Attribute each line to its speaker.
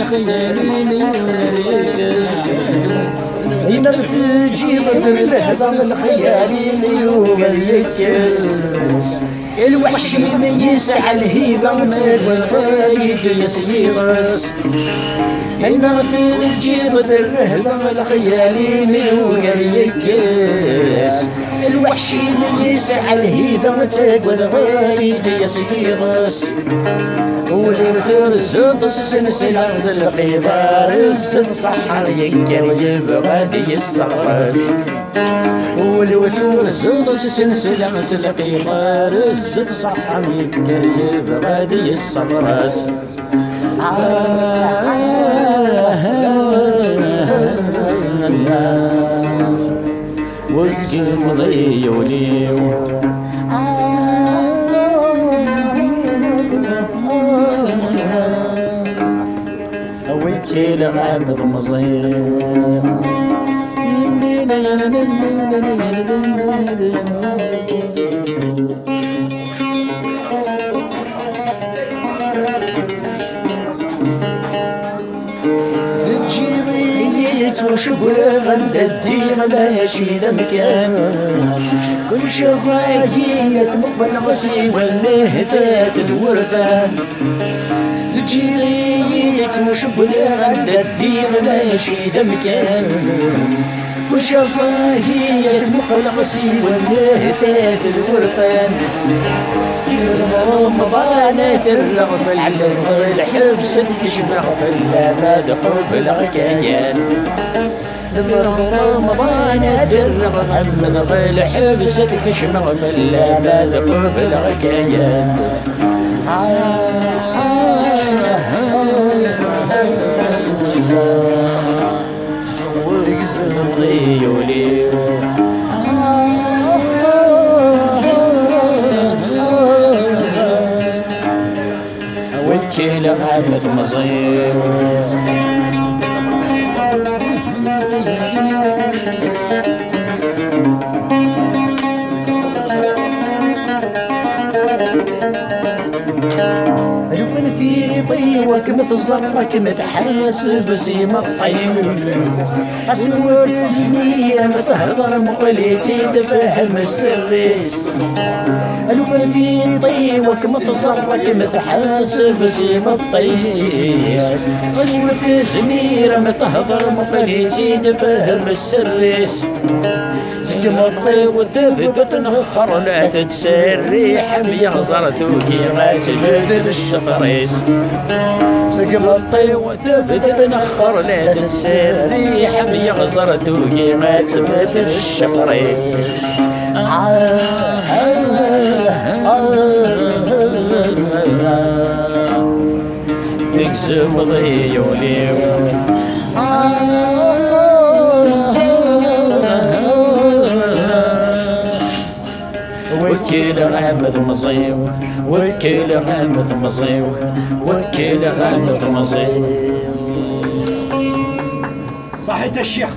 Speaker 1: خيالي ميولك
Speaker 2: أين تجي بدر لحظة الخيالي ميوم اليكس
Speaker 1: الوحشي من يسعى الهيبة والغايد يسيرس أين تجي بدر لحظة الخيالي ميوم اليكس الوحشي من يسعى الهيبة والغايد يسيرس ولو ترزق السلسلة القيبار الزد صحر يجيب غادي الصغر ولو ترزق السلسلة القيبار الزد صحر يجيب غادي الصغر وجه ضي وليو وكيل غامض مظيم وشبه غند الدين لا يشيل مكان كل شي صايت مقبل غسي والنهتات الورثان جيت وشبه غند الدين لا يشيل مكان كل شي صايت مقبل غسي والنهتات الورثان رمضانات الرغف العلم الحبس تشبه في اللابد حب الغكيان رمضانات الرغف الحبس تشبه في اللابد حب الغكيان ويقزم ضيولي وكيل غامض مصير يكون في طيوك مثل زرك متحاسب سيما الطيب أسود زمير متهضر مقليتي تفهم السريس يكون في طيوك مثل زرك متحاسب سيما الطيب أسود زمير متهضر مقليتي تفهم السريس مطي وثبت نخر لا تتسري حمي غزرتوكي ما تجد الشفريس مطي وثبت نخر لا تتسري حمي غزرتوكي ما تجد الشفريس تكسب ضيولي وكيل غامض مصيب وكيل غامض مصيب وكيل غامض مصيب
Speaker 2: صحيت الشيخ